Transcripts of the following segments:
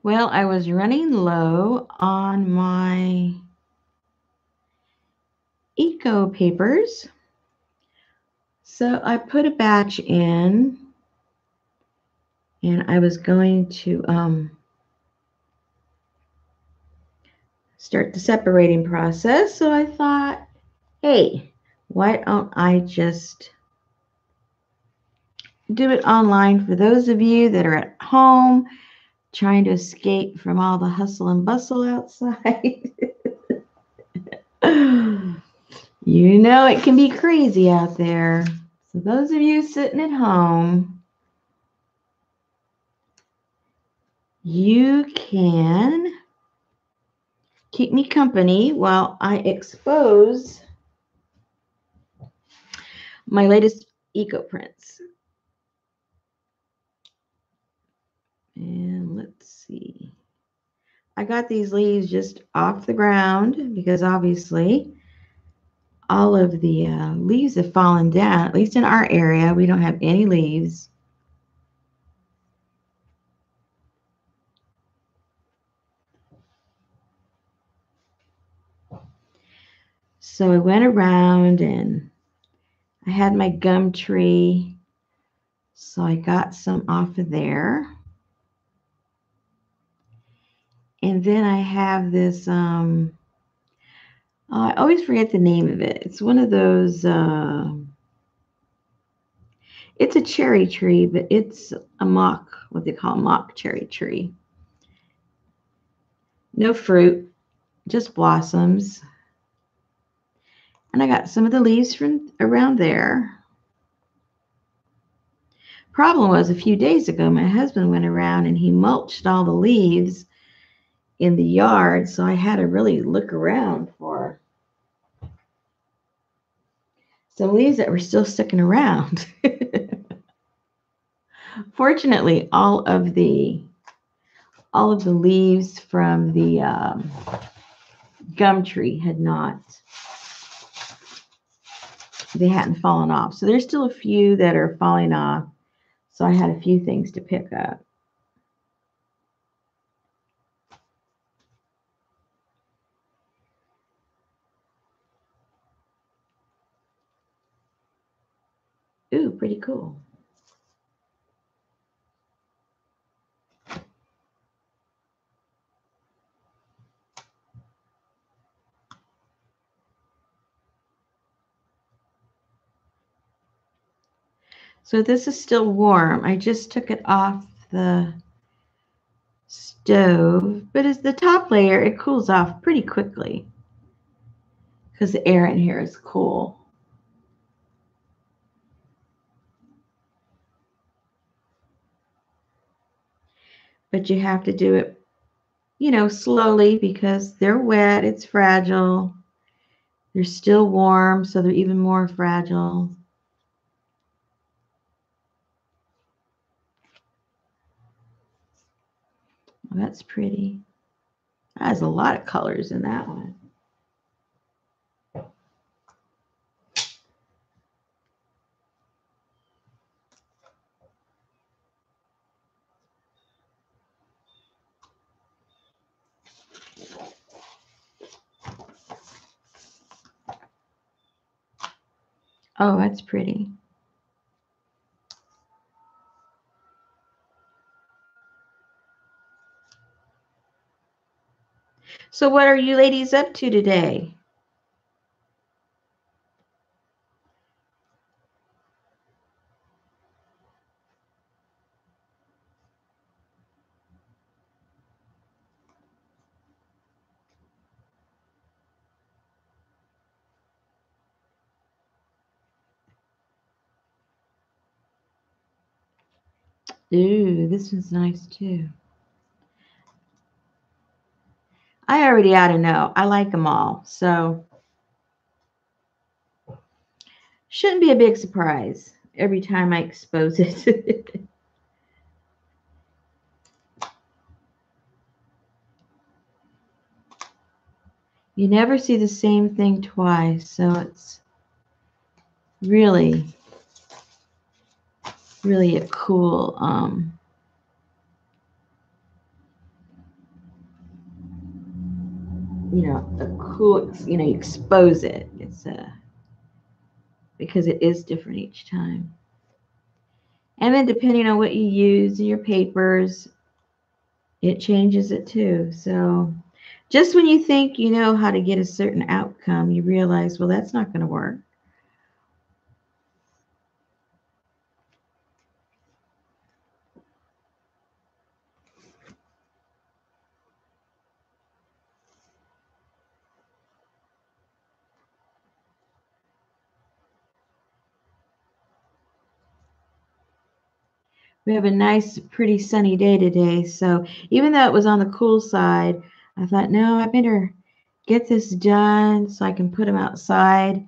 Well, I was running low on my eco papers, so I put a batch in, and I was going to start the separating process. So I thought, hey, why don't I just do it online for those of you that are at home trying to escape from all the hustle and bustle outside. You know it can be crazy out there. So those of you sitting at home, you can keep me company while I expose my latest eco prints. And let's see. I got these leaves just off the ground because obviously all of the leaves have fallen down. At least in our area, we don't have any leaves. So I went around and I had my gum tree. So I got some off of there. And then I have this, I always forget the name of it. It's one of those, it's a cherry tree, but it's a mock, what they call a mock cherry tree. No fruit, just blossoms. And I got some of the leaves from around there. Problem was, a few days ago, my husband went around and he mulched all the leaves in the yard, so I had to really look around for some leaves that were still sticking around. Fortunately, all of the leaves from the gum tree had not, they hadn't fallen off. So there's still a few that are falling off. So I had a few things to pick up. Ooh, pretty cool. So this is still warm. I just took it off the stove, but as the top layer, it cools off pretty quickly because the air in here is cool. But you have to do it, you know, slowly because they're wet, it's fragile. They're still warm, so they're even more fragile. Well, that's pretty. That has a lot of colors in that one. Oh, that's pretty. So what are you ladies up to today? Ooh, this one's nice too. I already ought to know. I like them all, so shouldn't be a big surprise every time I expose it. You never see the same thing twice, so it's really, really a cool a cool, you expose it. It's because it is different each time. And then depending on what you use in your papers, it changes it too. So just when you think you know how to get a certain outcome, you realize, well, that's not going to work. We have a nice, pretty sunny day today. So even though it was on the cool side, I thought, no, I better get this done so I can put them outside.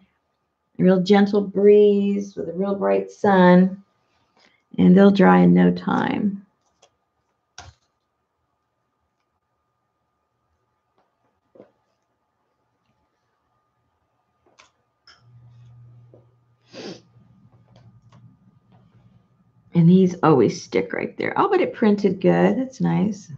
A real gentle breeze with a real bright sun, and they'll dry in no time. And these always stick right there. Oh, but it printed good. That's nice.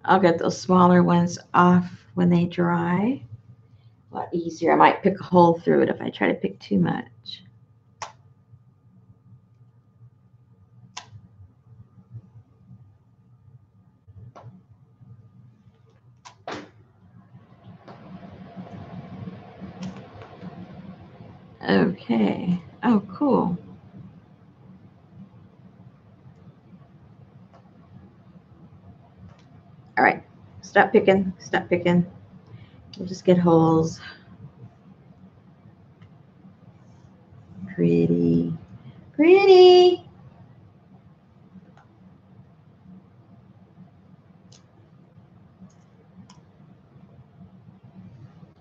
I'll get those smaller ones off when they dry. A lot easier. I might pick a hole through it if I try to pick too much. Okay. Oh, cool. All right. Stop picking. Stop picking. We'll just get holes. Pretty. Pretty.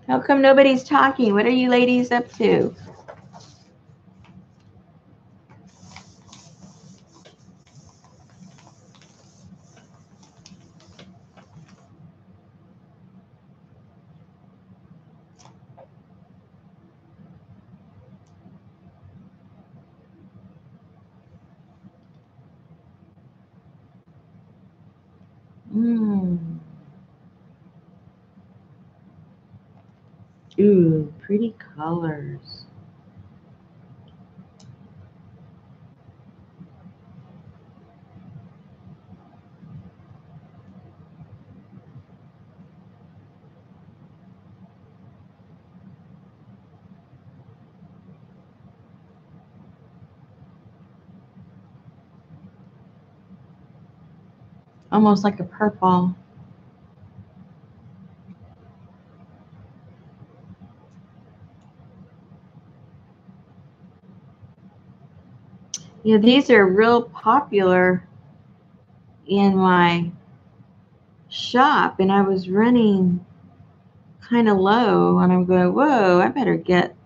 How come nobody's talking? What are you ladies up to? Ooh, pretty colors. Almost like a purple. Yeah, these are real popular in my shop, and I was running kind of low, and I'm going, whoa, I better get,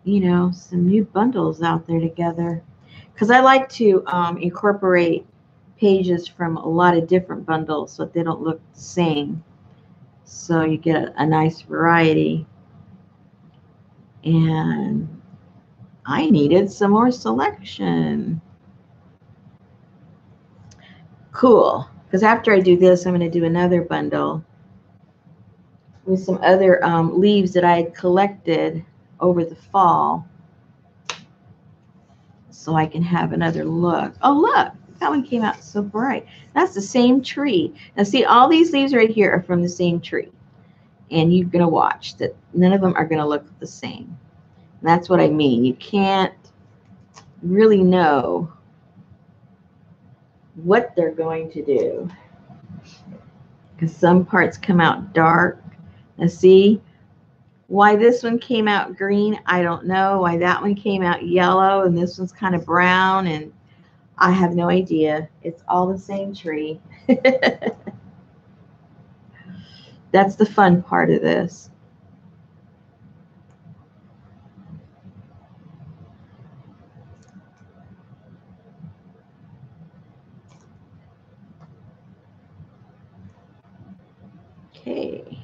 some new bundles out there together. Because I like to incorporate pages from a lot of different bundles so that they don't look the same. So you get a nice variety. And I needed some more selection. Cool. Because after I do this, I'm going to do another bundle with some other leaves that I had collected over the fall. So I can have another look. Oh, look. That one came out so bright. That's the same tree. Now, see, all these leaves right here are from the same tree. And you're going to watch that none of them are going to look the same. And that's what I mean. You can't really know what they're going to do. Because some parts come out dark. Now, see, why this one came out green, I don't know. Why that one came out yellow and this one's kind of brown, and I have no idea. It's all the same tree. That's the fun part of this. Okay.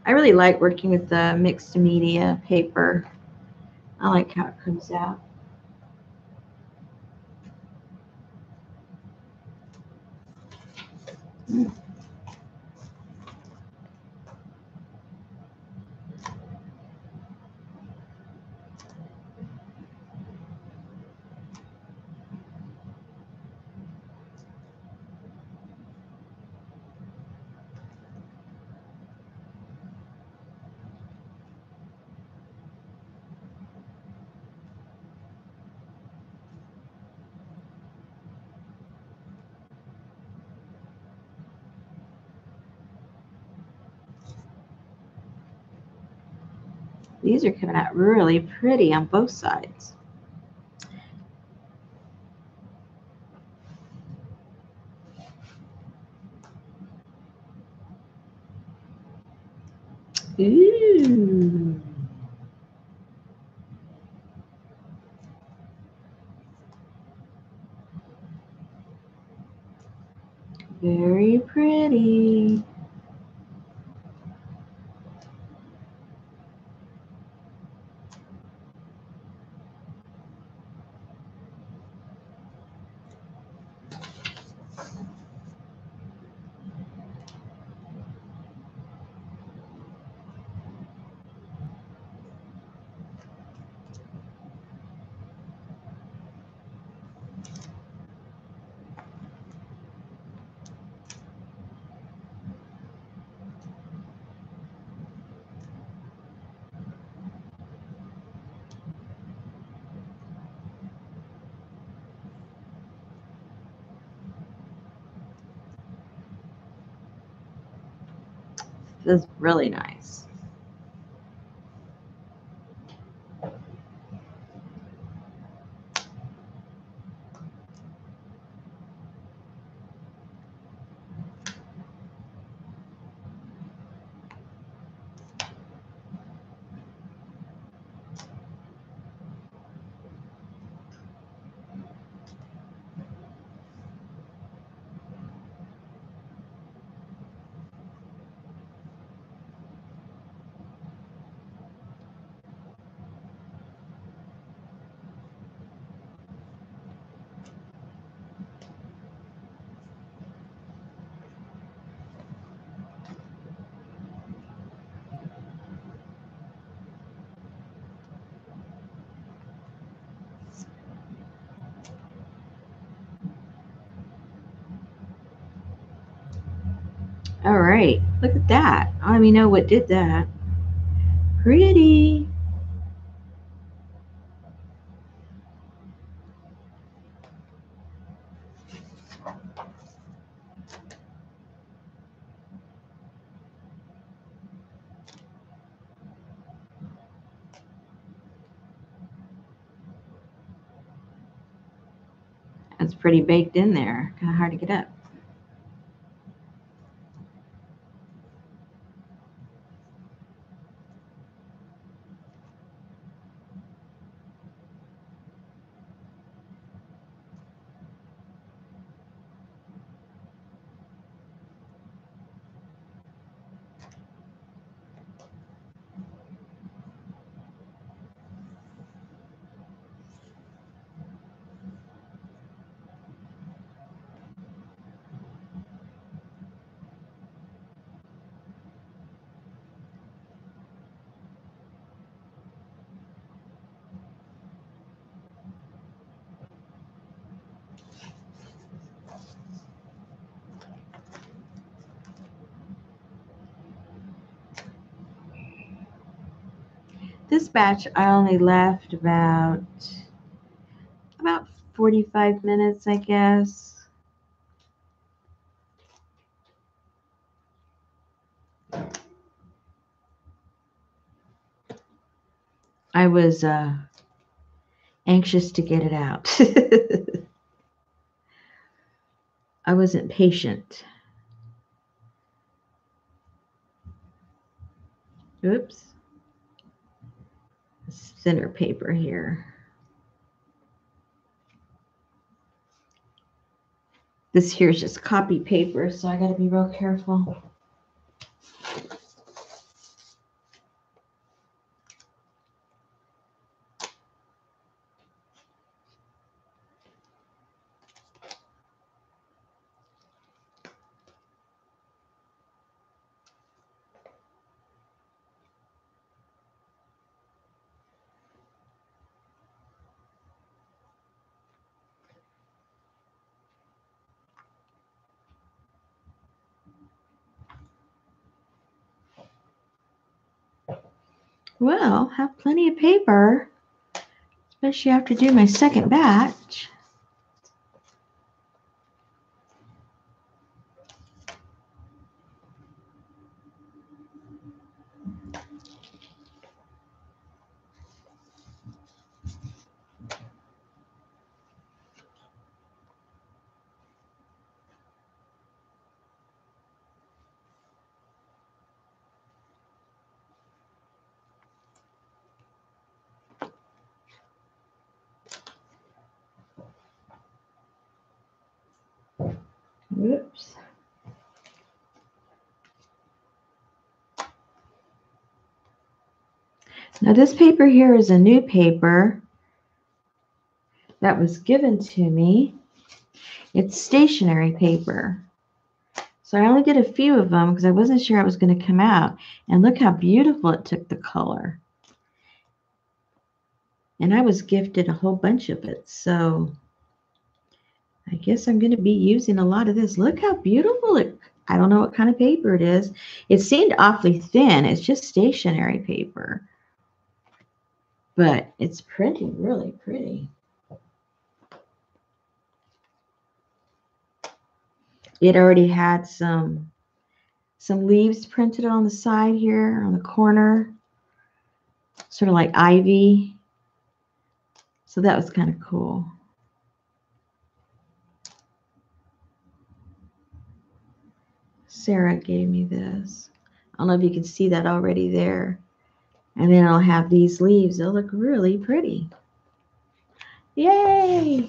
I really like working with the mixed media paper. I like how it comes out. These are coming out really pretty on both sides. Ooh. Very pretty. This is really nice. All right, look at that. I don't even know what did that. Pretty. That's pretty baked in there. Kind of hard to get up. This batch I only left about 45 minutes, I guess. I was anxious to get it out. I wasn't patient. Oops. Thinner paper here. This here is just copy paper, so I got to be real careful. Well, have plenty of paper, especially after doing my second batch. Whoops. Now this paper here is a new paper that was given to me. It's stationery paper. So I only did a few of them because I wasn't sure it was going to come out. And look how beautiful it took the color. And I was gifted a whole bunch of it. So I guess I'm going to be using a lot of this. Look how beautiful it. I don't know what kind of paper it is. It seemed awfully thin. It's just stationery paper. But it's printing really pretty. It already had some leaves printed on the side here on the corner, sort of like ivy. So that was kind of cool. Sarah gave me this. I don't know if you can see that already there. And then I'll have these leaves. They'll look really pretty. Yay!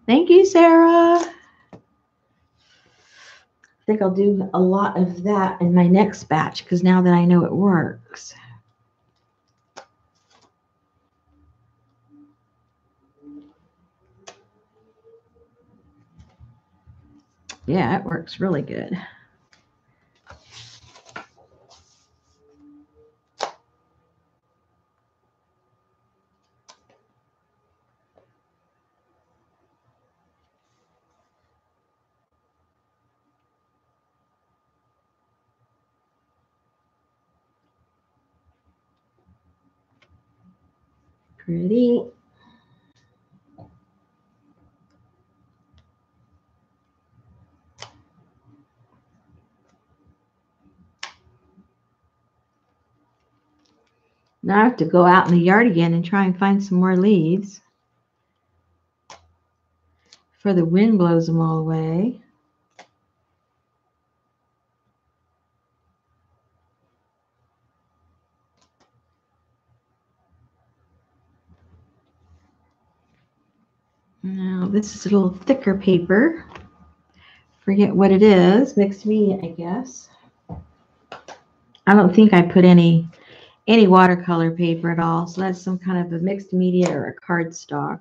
Thank you, Sarah. I think I'll do a lot of that in my next batch because now that I know it works. Yeah, it works really good. Pretty. Now I have to go out in the yard again and try and find some more leaves before the wind blows them all away. Now this is a little thicker paper. Forget what it is. Mixed media, I guess. I don't think I put any watercolor paper at all. So that's some kind of a mixed media or a cardstock.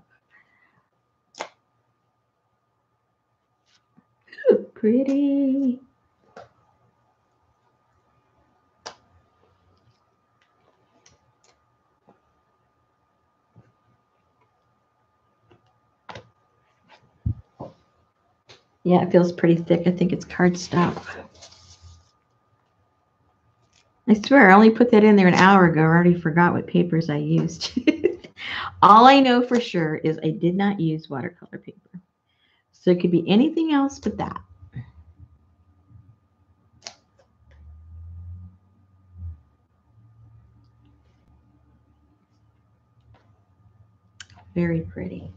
Ooh, pretty. Yeah, it feels pretty thick. I think it's cardstock. I swear, I only put that in there an hour ago. I already forgot what papers I used. All I know for sure is I did not use watercolor paper. So it could be anything else but that. Very pretty.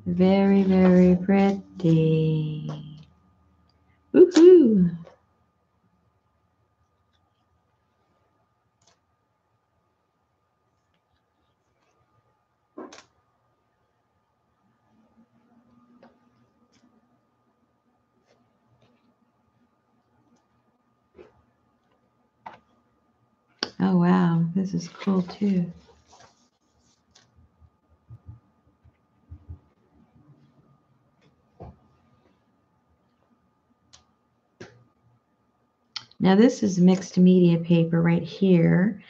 Very, very pretty. Woohoo! this is cool too. Now this is mixed media paper right here.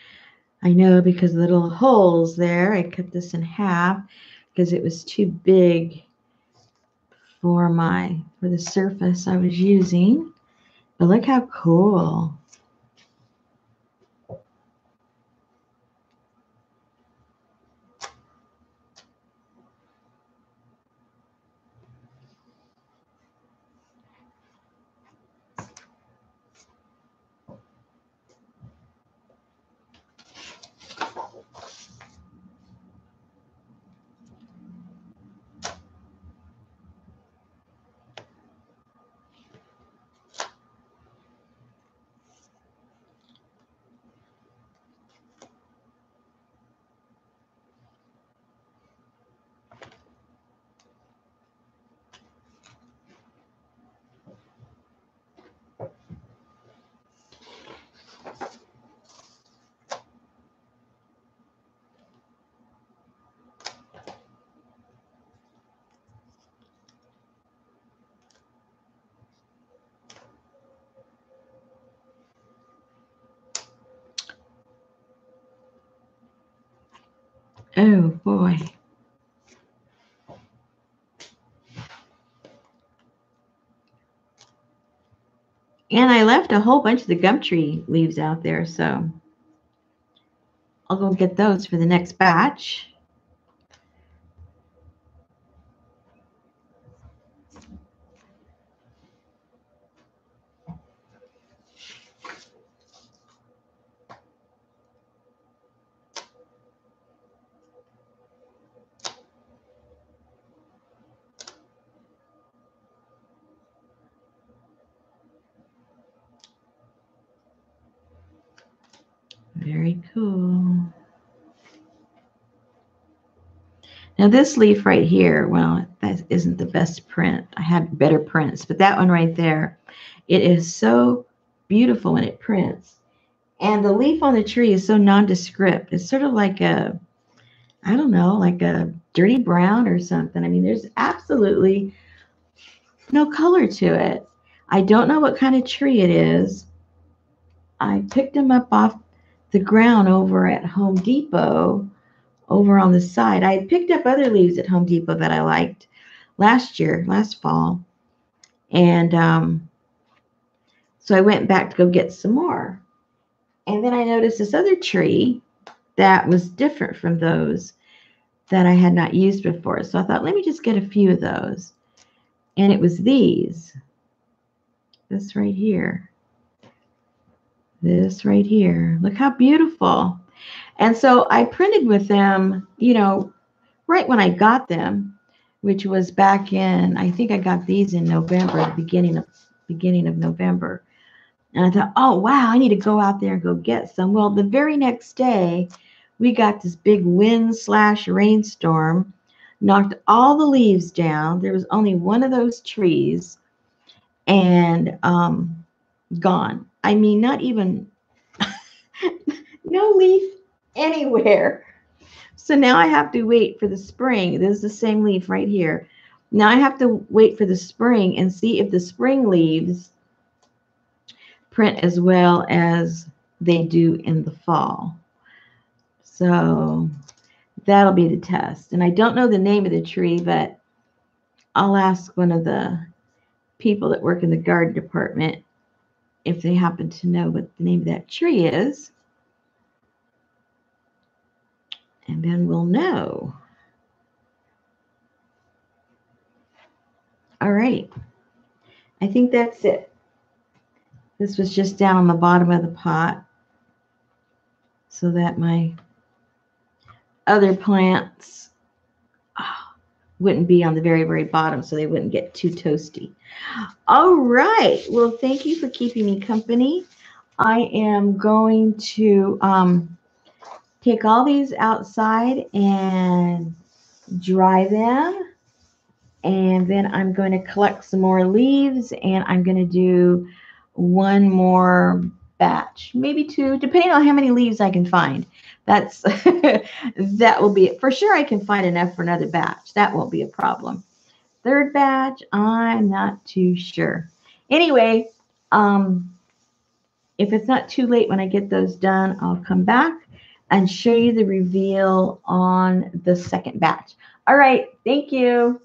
I know because of the little holes there, I cut this in half because it was too big for the surface I was using. But look how cool. Oh boy. And I left a whole bunch of the gum tree leaves out there, so I'll go get those for the next batch. Very cool. Now this leaf right here, well, that isn't the best print. I had better prints, but that one right there, it is so beautiful when it prints. And the leaf on the tree is so nondescript. It's sort of like a, I don't know, like a dirty brown or something. I mean, there's absolutely no color to it. I don't know what kind of tree it is. I picked them up off the ground over at Home Depot over on the side. I had picked up other leaves at Home Depot that I liked last fall. And so I went back to go get some more. And then I noticed this other tree that was different from those that I had not used before. So I thought, let me just get a few of those. And it was these. This right here. This right here. Look how beautiful. And so I printed with them, you know, right when I got them, which was back in, I think I got these in November, the beginning of November. And I thought, oh, wow, I need to go out there and go get some. Well, the very next day, we got this big wind/rainstorm, knocked all the leaves down. There was only one of those trees and gone. I mean, not even, no leaf anywhere. So now I have to wait for the spring. This is the same leaf right here. Now I have to wait for the spring and see if the spring leaves print as well as they do in the fall. So that'll be the test. And I don't know the name of the tree, but I'll ask one of the people that work in the garden department if they happen to know what the name of that tree is. And then we'll know. All right. I think that's it. This was just down on the bottom of the pot so that my other plants wouldn't be on the very, very bottom so they wouldn't get too toasty. All right. Well, thank you for keeping me company. I am going to take all these outside and dry them. And then I'm going to collect some more leaves and I'm going to do one more batch, maybe 2, depending on how many leaves I can find. That's that will be it. For sure I can find enough for another batch. That won't be a problem. Third batch, I'm not too sure. Anyway, if it's not too late when I get those done, I'll come back and show you the reveal on the second batch. All right, thank you.